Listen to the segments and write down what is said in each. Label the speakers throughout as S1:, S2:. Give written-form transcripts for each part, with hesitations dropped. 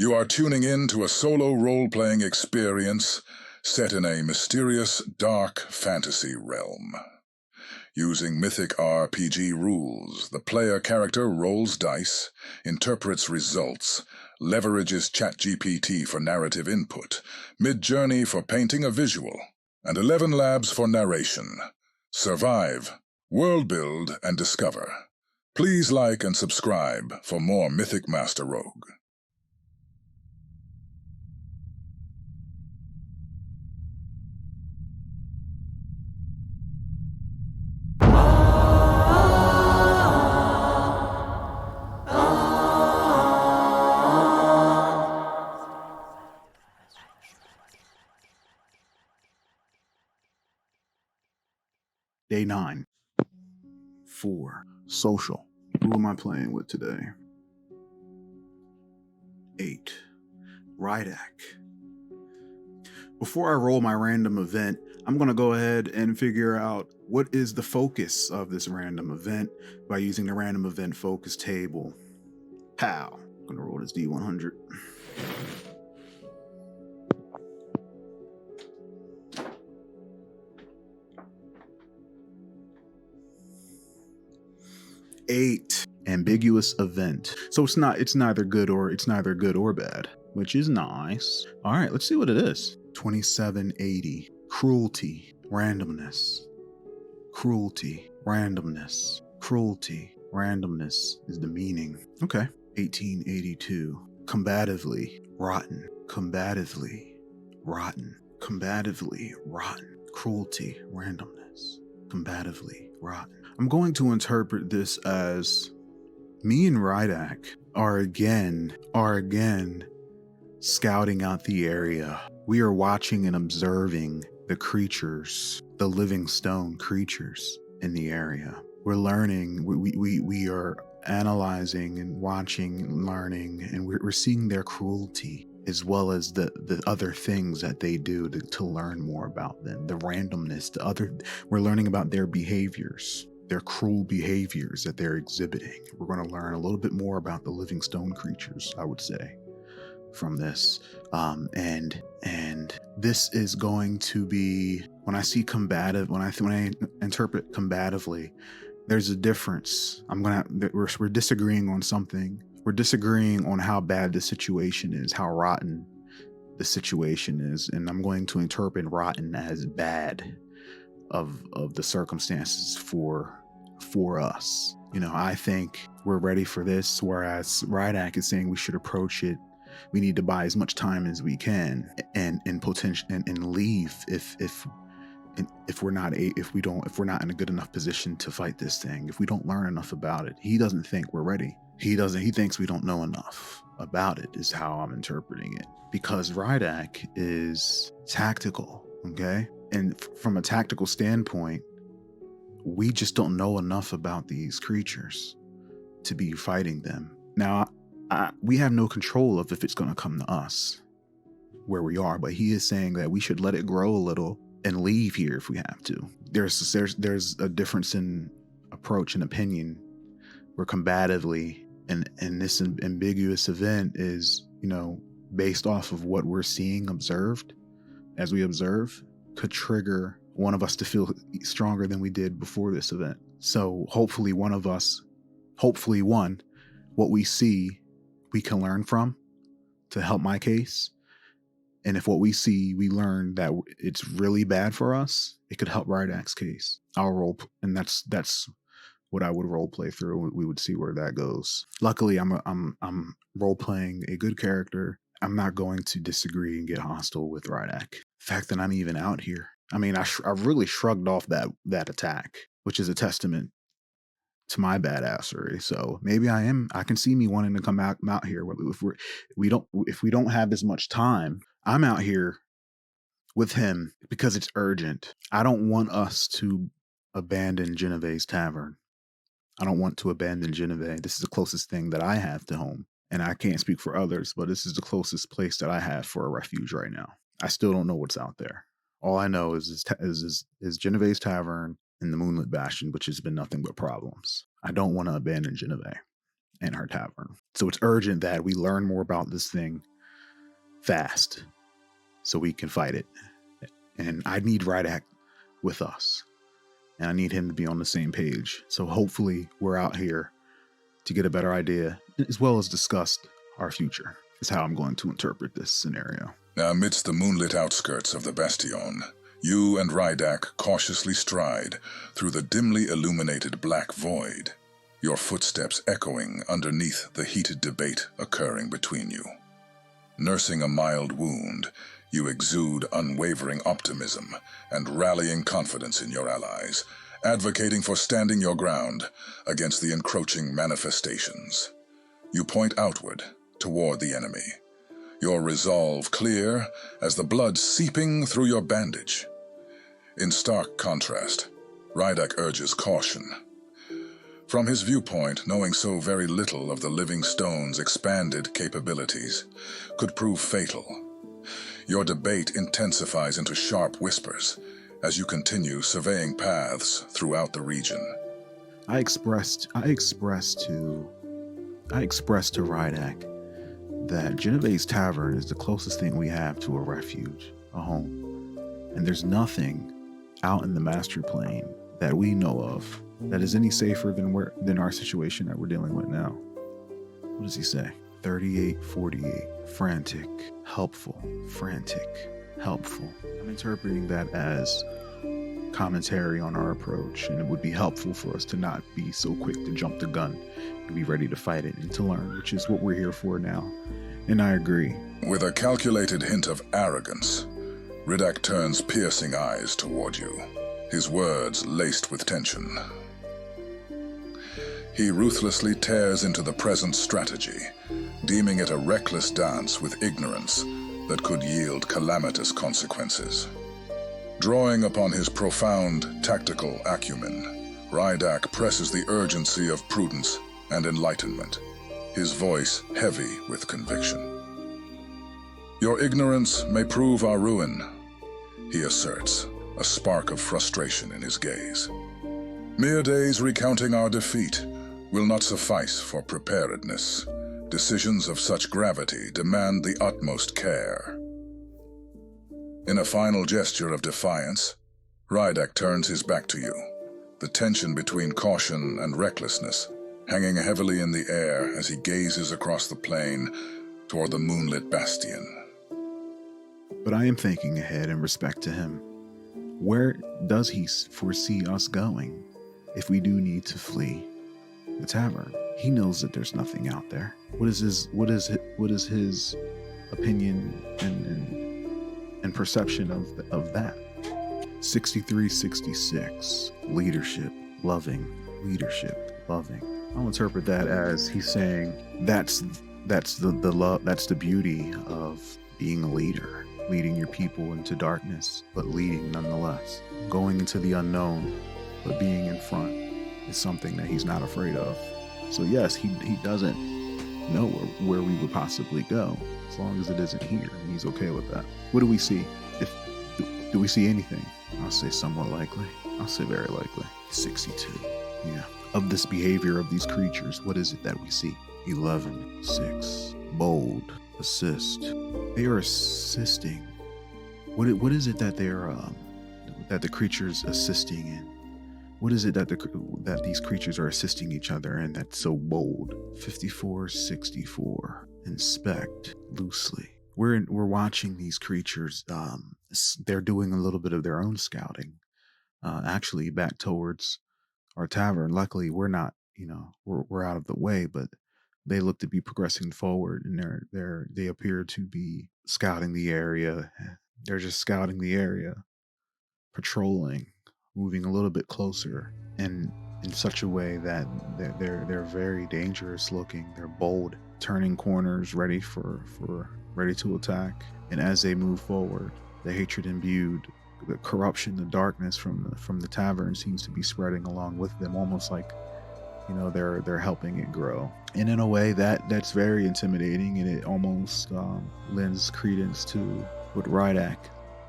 S1: You are tuning in to a solo role-playing experience set in a mysterious, dark fantasy realm. Using Mythic RPG rules, the player character rolls dice, interprets results, leverages ChatGPT for narrative input, Midjourney for painting a visual, and 11 labs for narration. Survive, world build, and discover. Please like and subscribe for more Mythic Master Rogue.
S2: Day 9. 4. Social. Who am I playing with today? 8. Rydak. Before I roll my random event, I'm going to go ahead and figure out what is the focus of this random event by using the random event focus table. Pow. I'm going to roll this D100. Eight. Ambiguous event. So it's neither good or bad, which is nice. All right, let's see what it is. 2780. Cruelty, randomness. Cruelty, randomness. Cruelty, randomness is the meaning. Okay. 1882. Combatively, rotten. Combatively, rotten. Combatively, rotten. Cruelty, randomness. Combatively, rotten. I'm going to interpret this as me and Rydak are again scouting out the area. We are watching and observing the creatures, the living stone creatures in the area. We're learning, we are analyzing and watching and learning, and we're seeing their cruelty as well as the other things that they do to learn more about them. The randomness, we're learning about their behaviors, their cruel behaviors that they're exhibiting. We're going to learn a little bit more about the living stone creatures, I would say, from this. And this is going to be, when I see combative, when I interpret combatively, there's a difference. We're disagreeing on something. We're disagreeing on how bad the situation is, how rotten the situation is, and I'm going to interpret rotten as bad of the circumstances for us. I think we're ready for this, whereas Rydak is saying we should approach it. We need to buy as much time as we can and leave if we're not in a good enough position to fight this thing. If we don't learn enough about it, he doesn't think we're ready. He thinks we don't know enough about it, is how I'm interpreting it. Because Rydak is tactical, okay? And from a tactical standpoint, we just don't know enough about these creatures to be fighting them. Now, we have no control of if it's going to come to us where we are, but he is saying that we should let it grow a little and leave here if we have to. There's a difference in approach and opinion where combatively and this ambiguous event is, based off of what we're seeing observed as we observe, could trigger one of us to feel stronger than we did before this event. So hopefully what we see we can learn from to help my case. And if what we see, we learn that it's really bad for us, it could help Rydak's case. I'll roll, and that's what I would role play through. We would see where that goes. Luckily, I'm role playing a good character. I'm not going to disagree and get hostile with Rydak. The fact that I'm even out here. I mean, I really shrugged off that attack, which is a testament to my badassery. So maybe I can see me wanting to come out here. If we don't have as much time, I'm out here with him because it's urgent. I don't want us to abandon Genevieve's Tavern. I don't want to abandon Genevieve. This is the closest thing that I have to home. And I can't speak for others, but this is the closest place that I have for a refuge right now. I still don't know what's out there. All I know is Genevieve's Tavern and the Moonlit Bastion, which has been nothing but problems. I don't want to abandon Genevieve. and our tavern. So it's urgent that we learn more about this thing fast so we can fight it. And I need Rydak with us. And I need him to be on the same page. So hopefully we're out here to get a better idea, as well as discuss our future, is how I'm going to interpret this scenario.
S1: Now, amidst the moonlit outskirts of the Bastion, you and Rydak cautiously stride through the dimly illuminated black void, your footsteps echoing underneath the heated debate occurring between you. Nursing a mild wound, you exude unwavering optimism and rallying confidence in your allies, advocating for standing your ground against the encroaching manifestations. You point outward, toward the enemy, your resolve clear as the blood seeping through your bandage. In stark contrast, Rydak urges caution. From his viewpoint, knowing so very little of the living stone's expanded capabilities could prove fatal. Your debate intensifies into sharp whispers as you continue surveying paths throughout the region.
S2: I expressed to Rydak that Genevieve's Tavern is the closest thing we have to a refuge, a home. And there's nothing out in the master plane that we know of that is any safer than our situation that we're dealing with now. What does he say? 3848. Frantic, helpful, frantic, helpful. I'm interpreting that as commentary on our approach, and it would be helpful for us to not be so quick to jump the gun and be ready to fight it and to learn, which is what we're here for now. And I agree.
S1: With a calculated hint of arrogance, Rydak turns piercing eyes toward you, his words laced with tension. He ruthlessly tears into the present strategy, deeming it a reckless dance with ignorance that could yield calamitous consequences. Drawing upon his profound tactical acumen, Rydak presses the urgency of prudence and enlightenment, his voice heavy with conviction. Your ignorance may prove our ruin, he asserts, a spark of frustration in his gaze. Mere days recounting our defeat will not suffice for preparedness. Decisions of such gravity demand the utmost care. In a final gesture of defiance, Rydak turns his back to you, the tension between caution and recklessness hanging heavily in the air as he gazes across the plain toward the Moonlit Bastion.
S2: But I am thinking ahead in respect to him. Where does he foresee us going if we do need to flee the tavern? He knows that there's nothing out there. What is his opinion and perception of that? 6366. Leadership, loving. Leadership, loving. I'll interpret that as he's saying that's the love, that's the beauty of being a leader, leading your people into darkness, but leading nonetheless. Going into the unknown, but being in front is something that he's not afraid of. So yes, he doesn't know where we would possibly go, as long as it isn't here, and he's okay with that. What do we see? Do we see anything? I'll say somewhat likely. I'll say very likely. 62. Yeah. Of this behavior of these creatures, what is it that we see? 11. 6. Bold. Assist. They are assisting. What is it that they're that the creatures assisting in? What is it that these creatures are assisting each other in that's so bold? 5464. Inspect loosely. We're watching these creatures. They're doing a little bit of their own scouting. Actually, back towards our tavern. Luckily, we're not. We're out of the way, but they look to be progressing forward, and they appear to be scouting the area. They're just scouting the area, patrolling, moving a little bit closer, and in such a way that they're very dangerous looking. They're bold, turning corners, ready to attack. And as they move forward, the hatred imbued, the corruption, the darkness from the tavern seems to be spreading along with them, almost like they're helping it grow. And in a way that's very intimidating, and it almost lends credence to what Rydak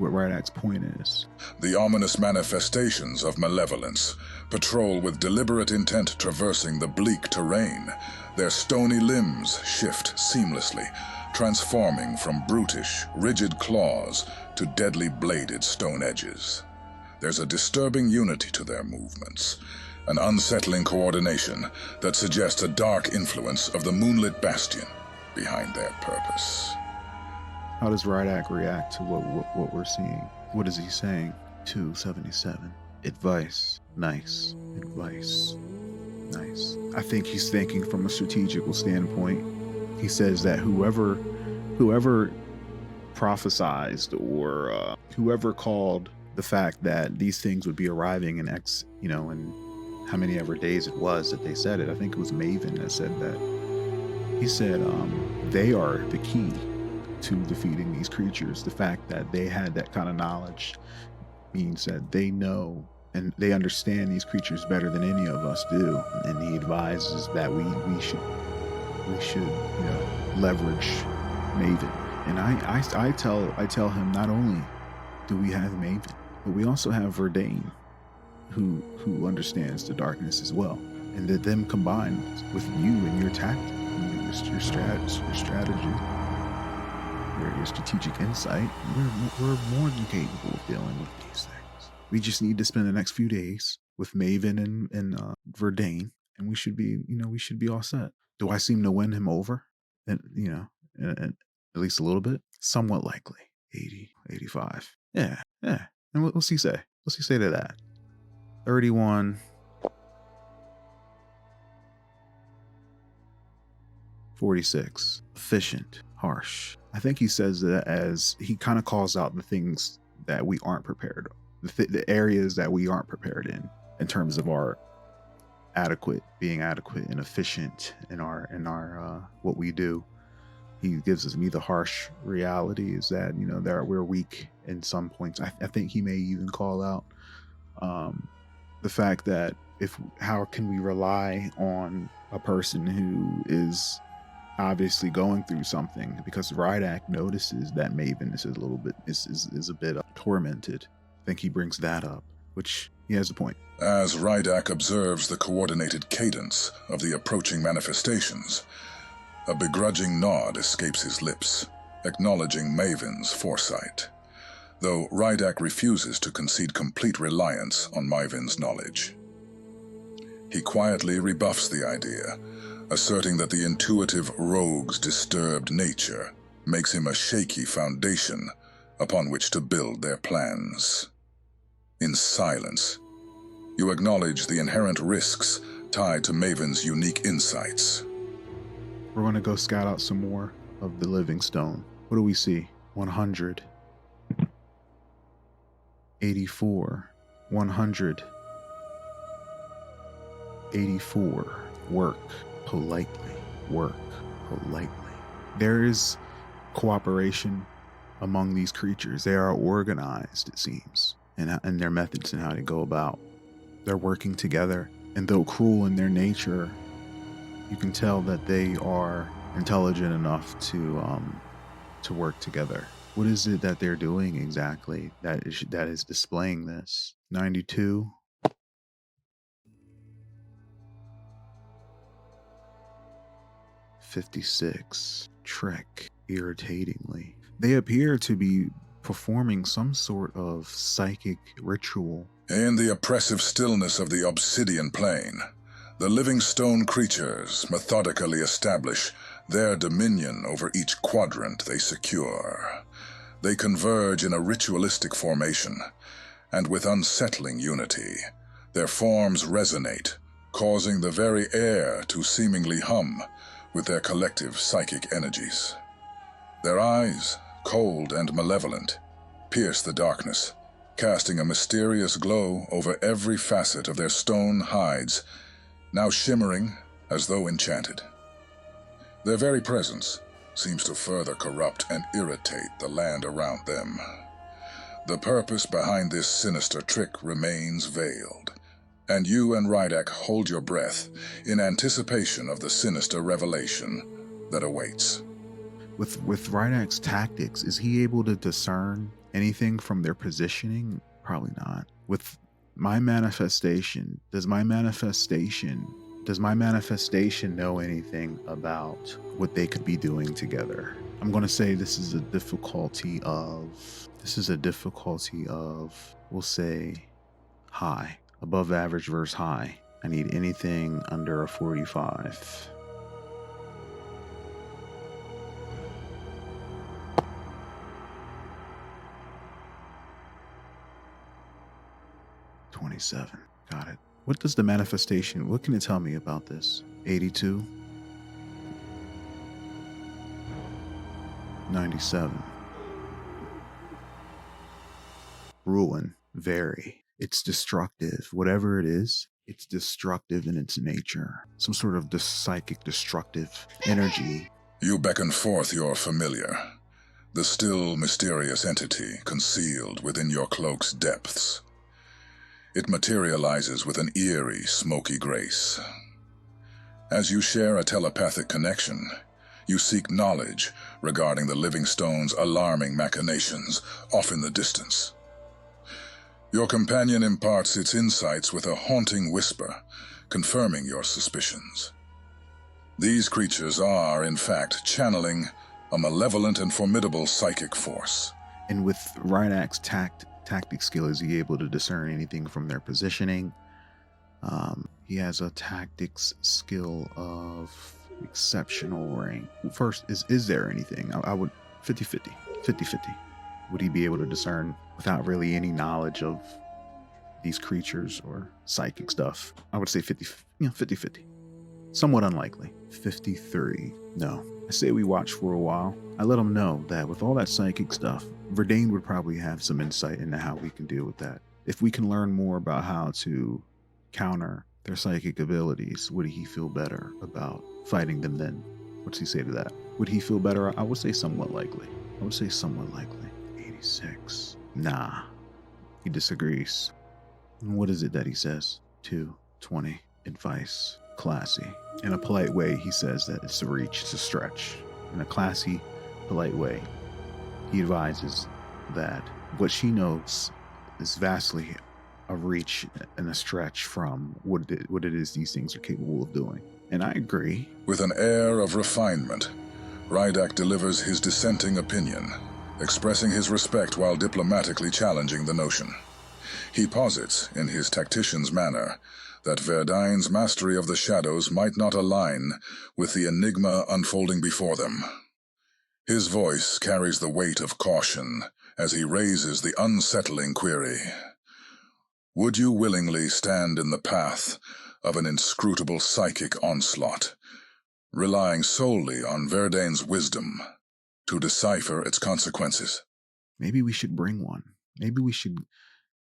S2: what Rydak's point is.
S1: The ominous manifestations of malevolence patrol with deliberate intent, traversing the bleak terrain. Their stony limbs shift seamlessly, transforming from brutish, rigid claws to deadly bladed stone edges. There's a disturbing unity to their movements, an unsettling coordination that suggests a dark influence of the Moonlit Bastion behind their purpose.
S2: How does Rydak react to what we're seeing? What is he saying? 277. Advice. Nice. Advice. Nice. I think he's thinking from a strategical standpoint. He says that whoever prophesized or whoever called the fact that these things would be arriving in in how many ever days it was that they said it. I think it was Maven that said that. He said they are the key to defeating these creatures. The fact that they had that kind of knowledge means that they know and they understand these creatures better than any of us do. And he advises that we should leverage Maven. And I tell him, not only do we have Maven, but we also have Verdane, who understands the darkness as well. And that them combined with you and your tactic, your strategy, your strategic insight, we're more than capable of dealing with these things. We just need to spend the next few days with Maven and Verdane, and we should be all set. Do I seem to win him over? And at least a little bit? Somewhat likely. 80, 85. Yeah. And what's he say? What's he say to that? 31. 46. Efficient. Harsh. I think he says that as he kind of calls out the things that we aren't prepared, the areas that we aren't prepared in terms of our being adequate and efficient in our what we do. He gives me the harsh reality is that we're weak in some points. I think he may even call out the fact that how can we rely on a person who is obviously going through something, because Rydak notices that Maven is a bit tormented. I think he brings that up, which he has a point.
S1: As Rydak observes the coordinated cadence of the approaching manifestations, a begrudging nod escapes his lips, acknowledging Maven's foresight, though Rydak refuses to concede complete reliance on Maven's knowledge. He quietly rebuffs the idea, asserting that the intuitive rogue's disturbed nature makes him a shaky foundation upon which to build their plans. In silence, you acknowledge the inherent risks tied to Maven's unique insights.
S2: We're going to go scout out some more of the living stone. What do we see? 100. 84. 100. 84. Work politely. Work politely. There is cooperation among these creatures. They are organized, it seems, and their methods and how they go about. They're working together, and though cruel in their nature, you can tell that they are intelligent enough to work together. What is it that they're doing exactly that is displaying this? 92. 56. Trek. Irritatingly. They appear to be performing some sort of psychic ritual.
S1: In the oppressive stillness of the obsidian plane, the living stone creatures methodically establish their dominion over each quadrant they secure. They converge in a ritualistic formation, and with unsettling unity, their forms resonate, causing the very air to seemingly hum with their collective psychic energies. Their eyes, cold and malevolent, pierce the darkness, casting a mysterious glow over every facet of their stone hides, now shimmering as though enchanted. Their very presence seems to further corrupt and irritate the land around them. The purpose behind this sinister trick remains veiled, and you and Rydak hold your breath in anticipation of the sinister revelation that awaits.
S2: With Rydak's tactics, is he able to discern Anything from their positioning? Probably not. With my manifestation, does my manifestation know anything about what they could be doing together? I'm going to say this is a difficulty of, we'll say, high. Above average versus high. I need anything under a 45. $27. Got it. What does the manifestation, what can it tell me about this? 82. 97. Ruin. Very. It's destructive. Whatever it is, it's destructive in its nature. Some sort of psychic destructive energy.
S1: You beckon forth your familiar, the still mysterious entity concealed within your cloak's depths. It materializes with an eerie, smoky grace. As you share a telepathic connection, you seek knowledge regarding the living stone's alarming machinations off in the distance. Your companion imparts its insights with a haunting whisper, confirming your suspicions. These creatures are, in fact, channeling a malevolent and formidable psychic force.
S2: And with Rydak's tactic skill, is he able to discern anything from their positioning? He has a tactics skill of exceptional rank. First, is there anything? I would 50-50. Would he be able to discern without really any knowledge of these creatures or psychic stuff? I would say 50-50. Somewhat unlikely. 53. No. I say we watch for a while. I let him know that with all that psychic stuff, Verdane would probably have some insight into how we can deal with that. If we can learn more about how to counter their psychic abilities, would he feel better about fighting them then? What's he say to that? Would he feel better? I would say somewhat likely. 86. Nah. He disagrees. And what is it that he says? 220. Advice. Classy. In a polite way, he says that it's a reach, it's a stretch. In a classy, polite way, he advises that what she knows is vastly a reach and a stretch from what it is these things are capable of doing. And I agree.
S1: With an air of refinement, Rydak delivers his dissenting opinion, expressing his respect while diplomatically challenging the notion. He posits, in his tactician's manner, that Verdine's mastery of the shadows might not align with the enigma unfolding before them. His voice carries the weight of caution as he raises the unsettling query. Would you willingly stand in the path of an inscrutable psychic onslaught, relying solely on Verdine's wisdom to decipher its consequences?
S2: Maybe we should bring one. Maybe we should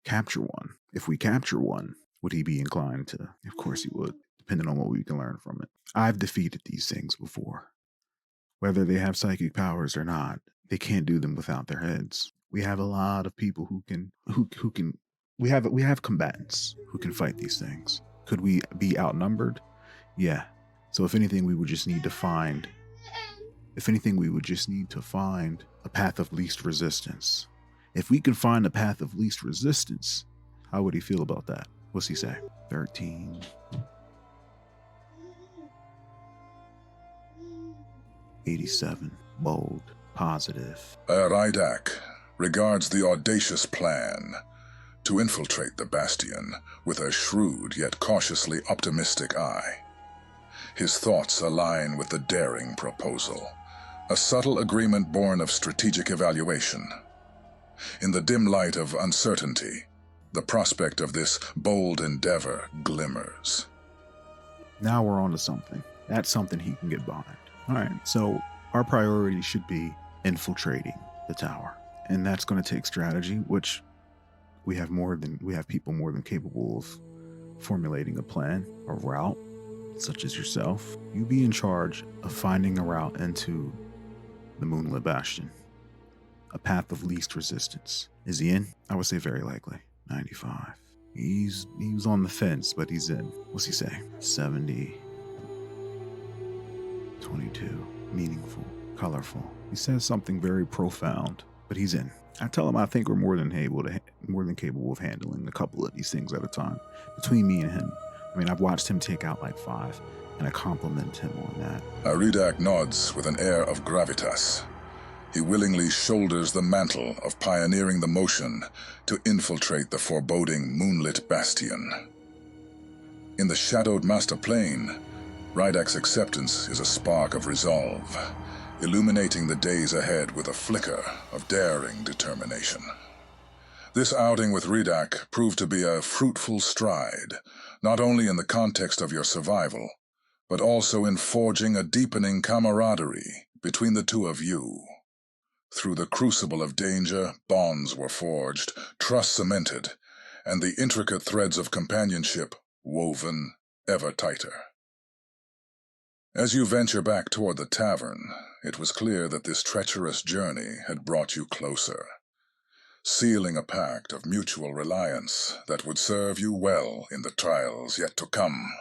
S2: capture one. If we capture one, would he be inclined to? Of course he would, depending on what we can learn from it. I've defeated these things before. Whether they have psychic powers or not, they can't do them without their heads. We have a lot of people who can we have combatants who can fight these things. Could we be outnumbered? Yeah. So if anything, we would just need to find a path of least resistance. If we can find a path of least resistance, how would he feel about that? What's he say? 13. 87. Bold. Positive.
S1: Rydak regards the audacious plan to infiltrate the Bastion with a shrewd yet cautiously optimistic eye. His thoughts align with the daring proposal, a subtle agreement born of strategic evaluation. In the dim light of uncertainty, the prospect of this bold endeavor glimmers.
S2: Now we're on to something. That's something he can get behind. All right, so our priority should be infiltrating the tower. And that's going to take strategy, which we have people more than capable of formulating a plan, a route, such as yourself. You be in charge of finding a route into the Moonlit Bastion. A path of least resistance. Is he in? I would say very likely. 95. He was on the fence, but he's in. What's he say? 70. 22. Meaningful. Colorful. He says something very profound, but he's in. I tell him I think we're more than capable of handling a couple of these things at a time. Between me and him, I mean, I've watched him take out like 5, and I compliment him on that.
S1: Rydak nods with an air of gravitas. He willingly shoulders the mantle of pioneering the motion to infiltrate the foreboding Moonlit Bastion. In the shadowed master plane, Rydak's acceptance is a spark of resolve, illuminating the days ahead with a flicker of daring determination. This outing with Rydak proved to be a fruitful stride, not only in the context of your survival, but also in forging a deepening camaraderie between the two of you. Through the crucible of danger, bonds were forged, trust cemented, and the intricate threads of companionship woven ever tighter. As you venture back toward the tavern, it was clear that this treacherous journey had brought you closer, sealing a pact of mutual reliance that would serve you well in the trials yet to come.